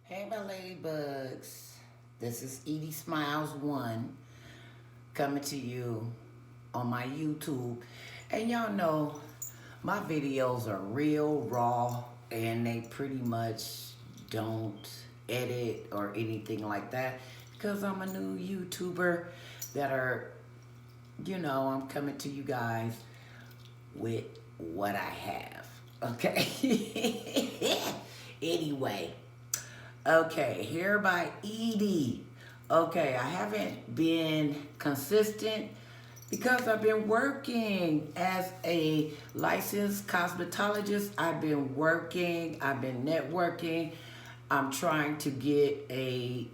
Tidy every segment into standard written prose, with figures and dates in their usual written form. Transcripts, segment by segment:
Hey, my ladybugs. This is Edie Smiles 1 coming to you on my YouTube. And y'all know my videos are real raw and they pretty much don't edit or anything like that because I'm a new YouTuber that I'm coming to you guys with what I have. Okay? Anyway. Okay, here by Edie. Okay, I haven't been consistent because I've been working as a licensed cosmetologist. I've been working, I've been networking. I'm trying to get a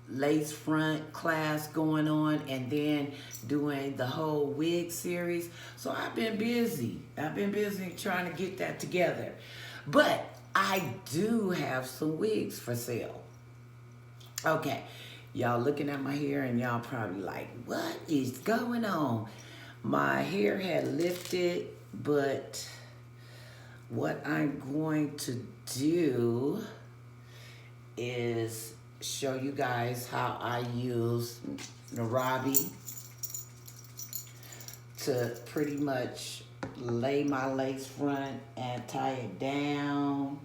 lace front class going on and then doing the whole wig series. So I've been busy. I've been busy trying to get that together. But I do have some wigs for sale. Okay, y'all looking at my hair and y'all probably like, what is going on? My hair had lifted, but what I'm going to do is show you guys how I use Remy to pretty much lay my lace front and tie it down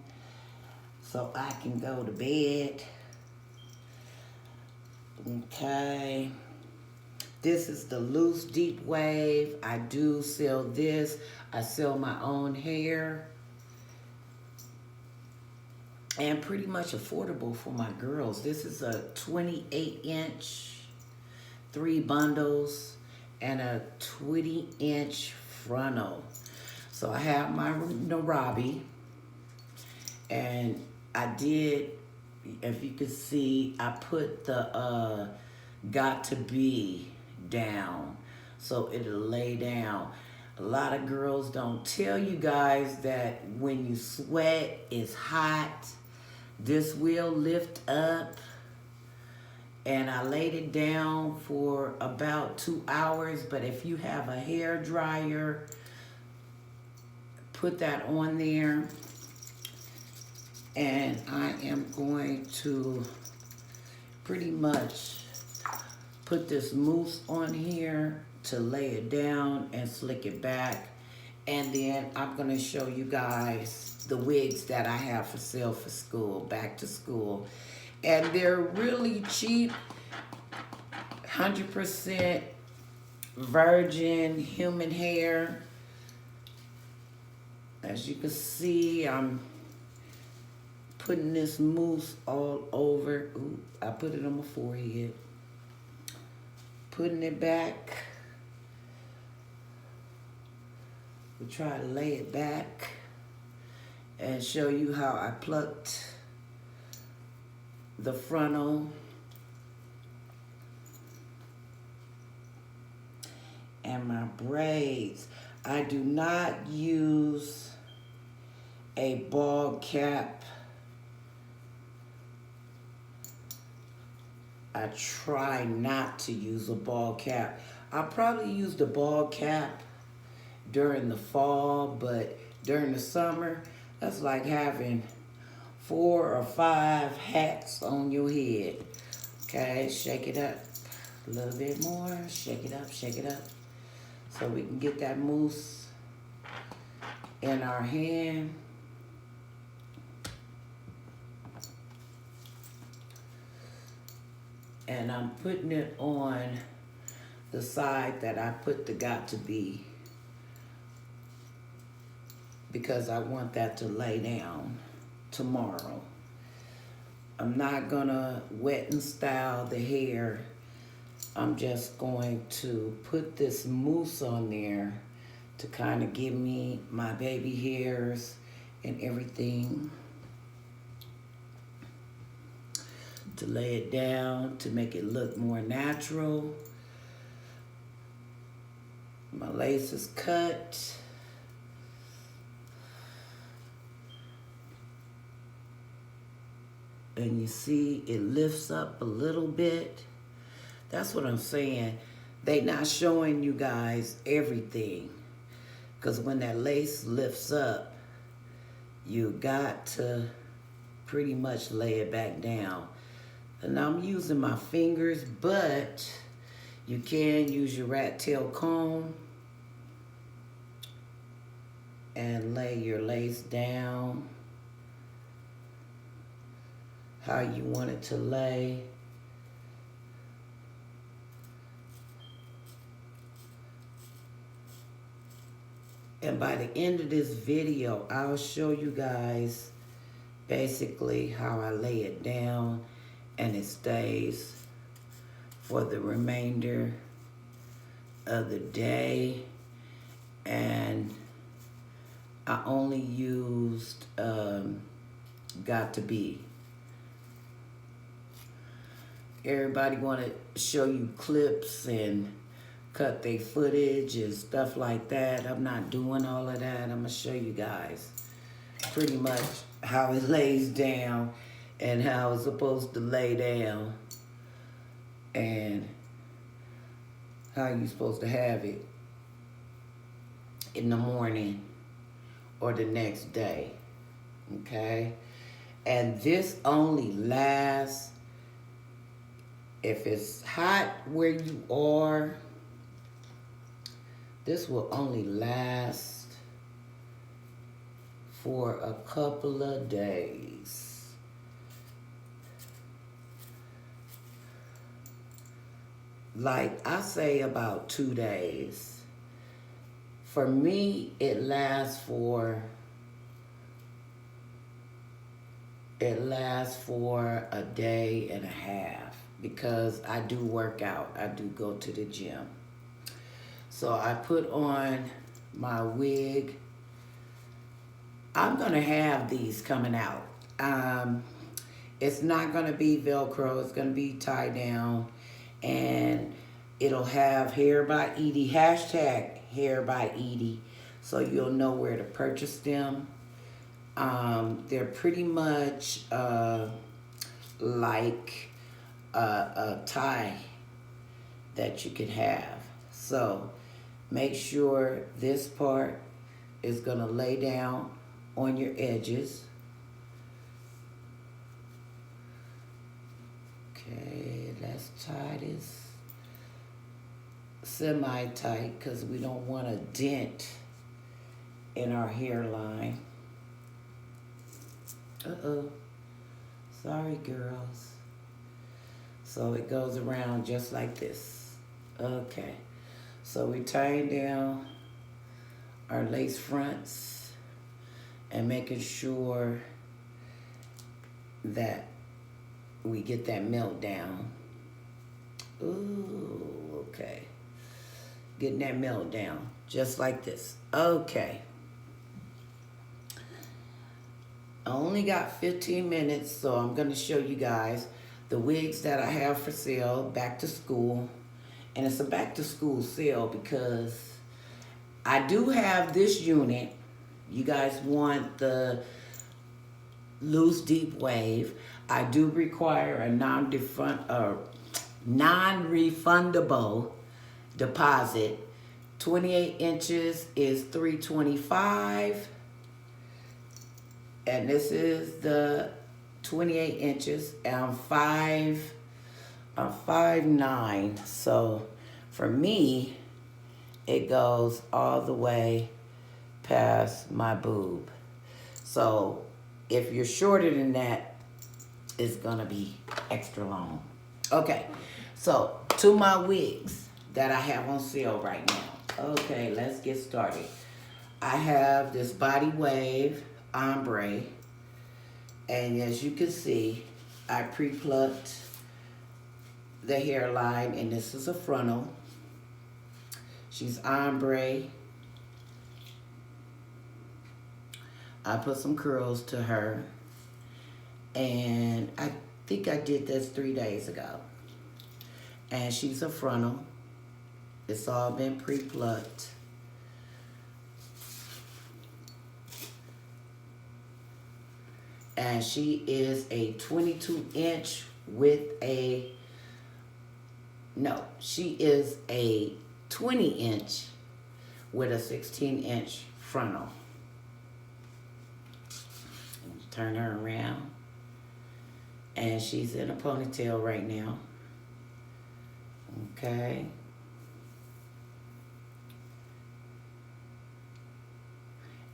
so I can go to bed. Okay. This is the loose deep wave. I do sell this. I sell my own hair. And pretty much affordable for my girls. This is a 28-inch, 3 bundles, and a 20-inch frontal. So I have my Remy, and I did, if you can see, I put the got to be down so it'll lay down. A lot of girls don't tell you guys that when you sweat, it's hot. This will lift up. And I laid it down for about 2 hours. But if you have a hair dryer, put that on there. And I am going to pretty much put this mousse on here to lay it down and slick it back. And then I'm going to show you guys the wigs that I have for sale for school, back to school. And they're really cheap, 100% virgin human hair. As you can see, I'm putting this mousse all over. Ooh, I put it on my forehead. Putting it back. We'll try to lay it back and show you how I plucked the frontal and my braids. I do not use a ball cap. I try not to use a ball cap. I'll probably use the ball cap during the fall, but during the summer, that's like having 4 or 5 hats on your head. Okay, shake it up a little bit more. Shake it up, shake it up. So we can get that mousse in our hand. And I'm putting it on the side that I put the got to be, because I want that to lay down tomorrow. I'm not gonna wet and style the hair. I'm just going to put this mousse on there to kind of give me my baby hairs and everything. To lay it down, to make it look more natural. My lace is cut. And you see it lifts up a little bit. That's what I'm saying. They not showing you guys everything. Because when that lace lifts up, you got to pretty much lay it back down. And I'm using my fingers, but you can use your rat tail comb and lay your lace down how you want it to lay. And by the end of this video, I'll show you guys basically how I lay it down and it stays for the remainder of the day. And I only used Got to Be. Everybody want to show you clips and cut their footage and stuff like that. I'm not doing all of that. I'm going to show you guys pretty much how it lays down and how it's supposed to lay down and how you're supposed to have it in the morning or the next day, okay? And this only lasts, if it's hot where you are, this will only last for a couple of days. Like I say about 2 days. For me, it lasts for a day and a half because I do work out. I do go to the gym. So I put on my wig. I'm gonna have these coming out. It's not gonna be Velcro, it's gonna be tie down, and it'll have Hair by Edie, hashtag Hair by Edie, so you'll know where to purchase them. They're pretty much like a tie that you can have. So make sure this part is gonna lay down on your edges. Okay, let's tie this semi-tight because we don't want a dent in our hairline. Uh-oh, sorry girls. So it goes around just like this. Okay, so we tying down our lace fronts and making sure that we get that melt down. Ooh, okay. Getting that melt down, just like this. Okay. I only got 15 minutes, so I'm gonna show you guys the wigs that I have for sale, back to school. And it's a back to school sale because I do have this unit. You guys want the loose deep wave. I do require a non-refundable deposit. 28 inches is $325. And this is the 28 inches. I'm 5'9". So for me, it goes all the way past my boob. So if you're shorter than that, it's gonna be extra long. Okay, so to my wigs that I have on sale right now. Okay, let's get started. I have this body wave ombre, and as you can see, I pre-plucked the hairline, and this is a frontal. She's ombre. I put some curls to her, and I think I did this 3 days ago. And she's a frontal. It's all been pre-plucked. And she is a 22-inch with a, no, she is a 20-inch with a 16-inch frontal. Turn her around. And she's in a ponytail right now. Okay.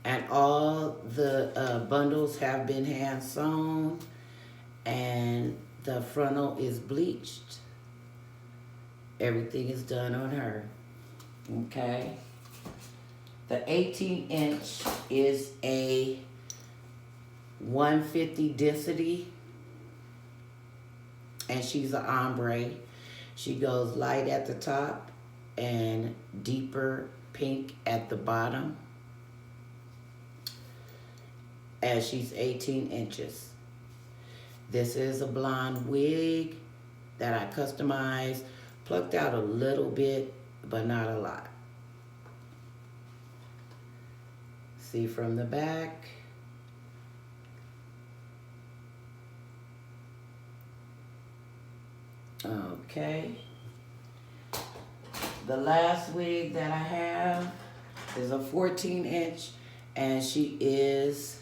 And all the bundles have been hand sewn, and the frontal is bleached. Everything is done on her. Okay. The 18-inch is a 150 density, and she's an ombre. She goes light at the top and deeper pink at the bottom. And she's 18 inches. This is a blonde wig that I customized, plucked out a little bit, but not a lot. See from the back. Okay. The last wig that I have is a 14-inch, and she is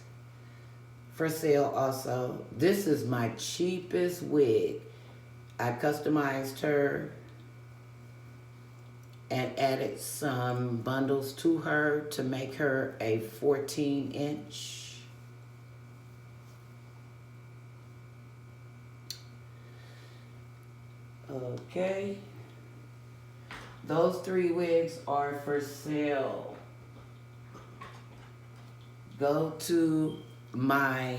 for sale also. This is my cheapest wig. I customized her and added some bundles to her to make her a 14-inch. Okay. Those 3 wigs are for sale. Go to my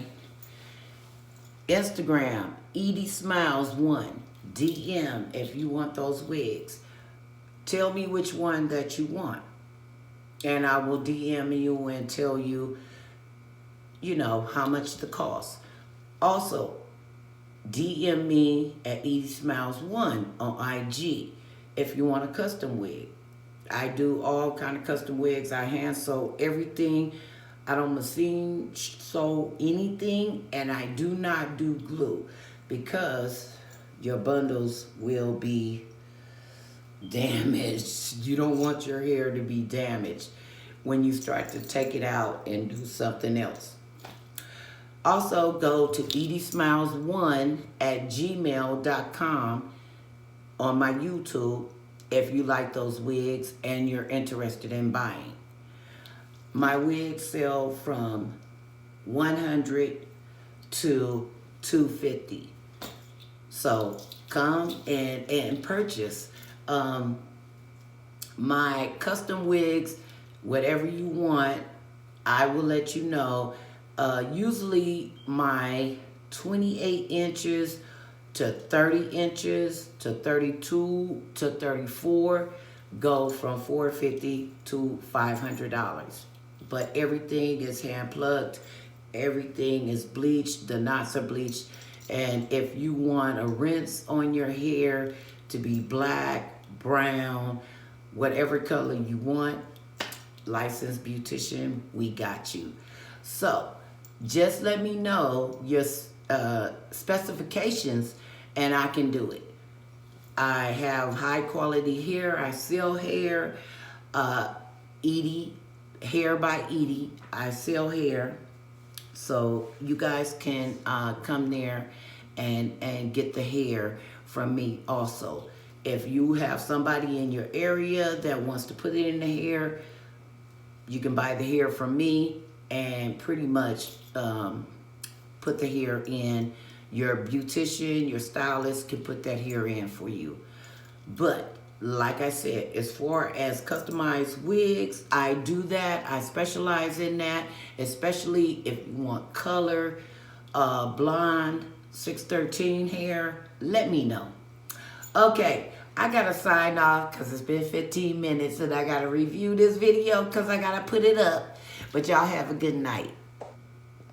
Instagram, edithladyday1. DM if you want those wigs. Tell me which one that you want, and I will DM you and tell you, how much the cost. Also, DM me at edithladyday1 on IG if you want a custom wig. I do all kind of custom wigs. I hand sew everything. I don't machine sew anything, and I do not do glue because your bundles will be damaged. You don't want your hair to be damaged when you start to take it out and do something else. Also, go to edithladyday1@gmail.com on my YouTube if you like those wigs and you're interested in buying. My wigs sell from $100 to $250. So come and purchase my custom wigs, whatever you want. I will let you know. Usually my 28 inches to 30 inches to 32 to 34 go from $450 to $500. But everything is hand plucked. Everything is bleached. The knots are bleached. And if you want a rinse on your hair to be black, brown, whatever color you want, licensed beautician, we got you. So just let me know your specifications and I can do it. I have high quality hair. I sell hair. Edie, Hair by Edie. I sell hair. So you guys can come there and get the hair from me also. If you have somebody in your area that wants to put it in the hair, you can buy the hair from me and pretty much put the hair in. Your beautician, your stylist can put that hair in for you. But like I said, as far as customized wigs, I do that. I specialize in that, especially if you want color, blonde, 613 hair, let me know. Okay, I gotta sign off because it's been 15 minutes and I gotta review this video because I gotta put it up. But y'all have a good night.